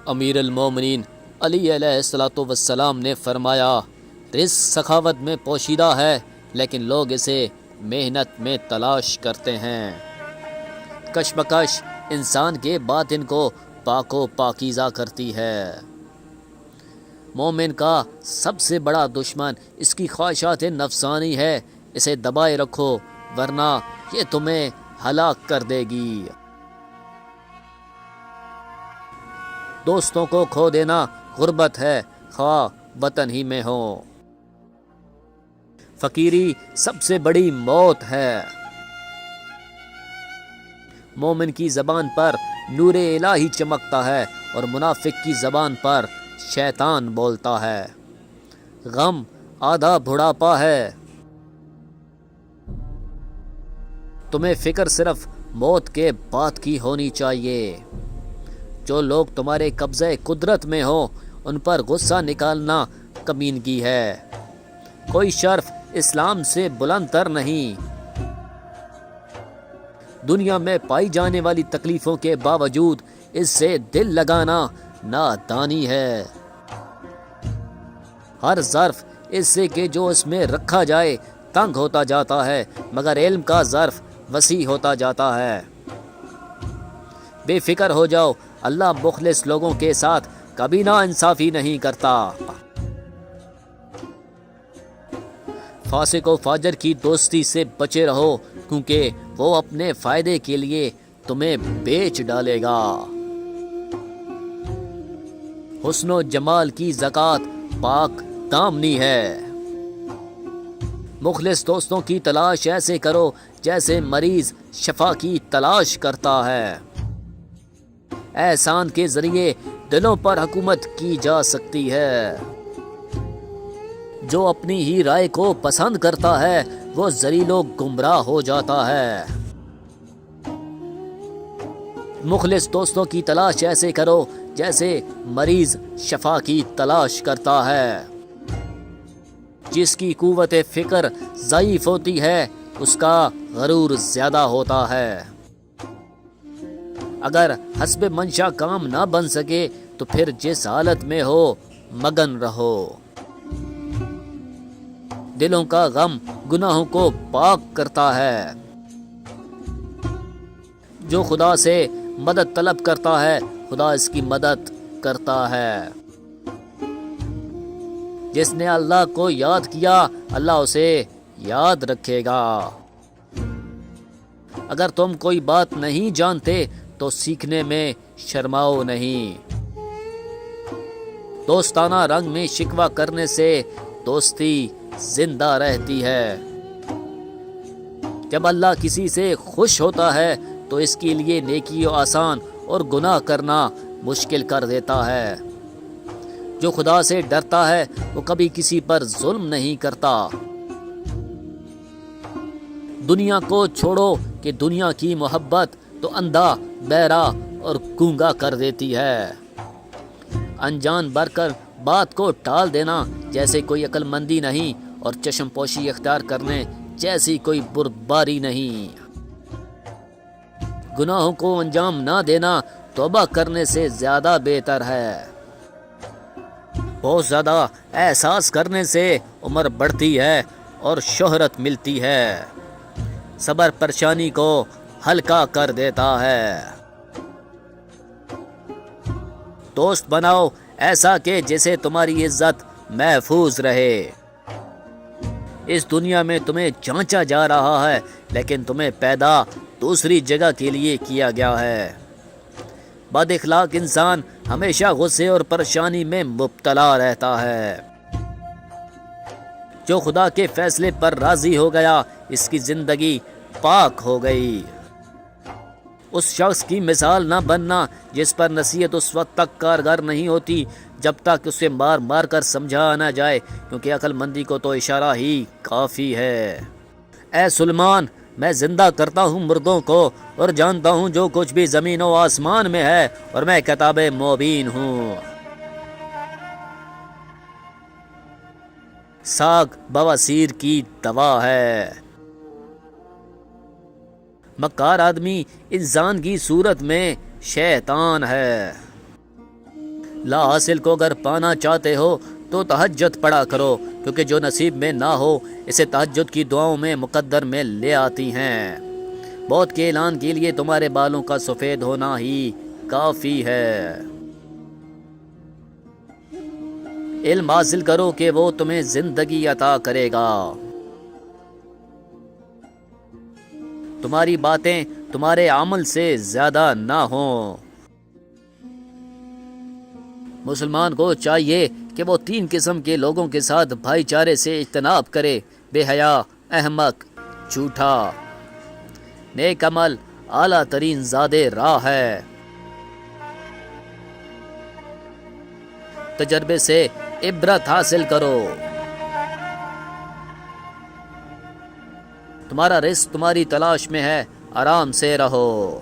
امیر المومنین علی علیہ الصلوۃ والسلام نے فرمایا، رزق سخاوت میں پوشیدہ ہے لیکن لوگ اسے محنت میں تلاش کرتے ہیں۔ کشمکش انسان کے باطن کو پاک و پاکیزہ کرتی ہے۔ مومن کا سب سے بڑا دشمن اس کی خواہشات نفسانی ہے، اسے دبائے رکھو ورنہ یہ تمہیں ہلاک کر دے گی۔ دوستوں کو کھو دینا غربت ہے، خواہ وطن ہی میں ہو۔ فقیری سب سے بڑی موت ہے۔ مومن کی زبان پر نور الہی چمکتا ہے اور منافق کی زبان پر شیطان بولتا ہے۔ غم آدھا بڑھاپا ہے۔ تمہیں فکر صرف موت کے بعد کی ہونی چاہیے۔ جو لوگ تمہارے قبضہ قدرت میں ہو ان پر غصہ نکالنا کمینگی ہے۔ کوئی شرف اسلام سے بلند تر نہیں۔ دنیا میں پائی جانے والی تکلیفوں کے باوجود اس سے دل لگانا نادانی ہے۔ ہر ظرف اس سے کہ جو اس میں رکھا جائے تنگ ہوتا جاتا ہے، مگر علم کا ظرف وسیع ہوتا جاتا ہے۔ بے فکر ہو جاؤ، اللہ مخلص لوگوں کے ساتھ کبھی نا انصافی نہیں کرتا۔ فاسق و فاجر کی دوستی سے بچے رہو کیونکہ وہ اپنے فائدے کے لیے تمہیں بیچ ڈالے گا۔ حسن و جمال کی زکوٰۃ پاک دامنی ہے۔ مخلص دوستوں کی تلاش ایسے کرو جیسے مریض شفا کی تلاش کرتا ہے۔ احسان کے ذریعے دلوں پر حکومت کی جا سکتی ہے۔ جو اپنی ہی رائے کو پسند کرتا ہے وہ ذلیل و گمراہ ہو جاتا ہے۔ مخلص دوستوں کی تلاش ایسے کرو جیسے مریض شفا کی تلاش کرتا ہے۔ جس کی قوت فکر ضعیف ہوتی ہے اس کا غرور زیادہ ہوتا ہے۔ اگر حسب منشا کام نہ بن سکے تو پھر جس حالت میں ہو مگن رہو۔ دلوں کا غم گناہوں کو پاک کرتا ہے۔ جو خدا سے مدد طلب کرتا ہے خدا اس کی مدد کرتا ہے۔ جس نے اللہ کو یاد کیا اللہ اسے یاد رکھے گا۔ اگر تم کوئی بات نہیں جانتے تو سیکھنے میں شرماؤ نہیں۔ دوستانہ رنگ میں شکوہ کرنے سے دوستی زندہ رہتی ہے۔ جب اللہ کسی سے خوش ہوتا ہے تو اس کے لیے نیکی آسان اور گناہ کرنا مشکل کر دیتا ہے۔ جو خدا سے ڈرتا ہے وہ کبھی کسی پر ظلم نہیں کرتا۔ دنیا کو چھوڑو کہ دنیا کی محبت تو اندھا، بہرا اور گونگا کر دیتی ہے۔ انجان بھر کر بات کو ٹال دینا جیسے کوئی عقل مندی نہیں اور چشم پوشی اختیار کرنے جیسی کوئی بردباری نہیں۔ گناہوں کو انجام نہ دینا توبہ کرنے سے زیادہ بہتر ہے۔ بہت زیادہ احساس کرنے سے عمر بڑھتی ہے اور شہرت ملتی ہے۔ صبر پریشانی کو ہلکا کر دیتا ہے۔ دوست بناؤ ایسا کہ جسے تمہاری عزت محفوظ رہے۔ اس دنیا میں تمہیں جانچا جا رہا ہے لیکن تمہیں پیدا دوسری جگہ کے لیے کیا گیا ہے۔ بد اخلاق انسان ہمیشہ غصے اور پریشانی میں مبتلا رہتا ہے۔ جو خدا کے فیصلے پر راضی ہو گیا اس کی زندگی پاک ہو گئی۔ اس شخص کی مثال نہ بننا جس پر نصیحت اس وقت تک کارگر نہیں ہوتی جب تک اسے مار مار کر سمجھا نہ جائے، کیونکہ عقل مندی کو تو اشارہ ہی کافی ہے۔ اے سلمان، میں زندہ کرتا ہوں مردوں کو اور جانتا ہوں جو کچھ بھی زمین و آسمان میں ہے، اور میں کتاب مبین ہوں۔ ساگ بواسیر کی دوا ہے۔ مکار آدمی انسان کی صورت میں شیطان ہے۔ لا حاصل کو اگر پانا چاہتے ہو تو تہجد پڑھا کرو، کیونکہ جو نصیب میں نہ ہو اسے تہجد کی دعاؤں میں مقدر میں لے آتی ہیں۔ موت کے اعلان کے لیے تمہارے بالوں کا سفید ہونا ہی کافی ہے۔ علم حاصل کرو کہ وہ تمہیں زندگی عطا کرے گا۔ تمہاری باتیں تمہارے عمل سے زیادہ نہ ہوں۔ مسلمان کو چاہیے کہ وہ 3 قسم کے لوگوں کے ساتھ بھائی چارے سے اجتناب کرے: بے حیا، احمق، جھوٹا۔ نیک عمل اعلیٰ ترین زادِ راہ ہے۔ تجربے سے عبرت حاصل کرو۔ تمہارا رزق تمہاری تلاش میں ہے، آرام سے رہو۔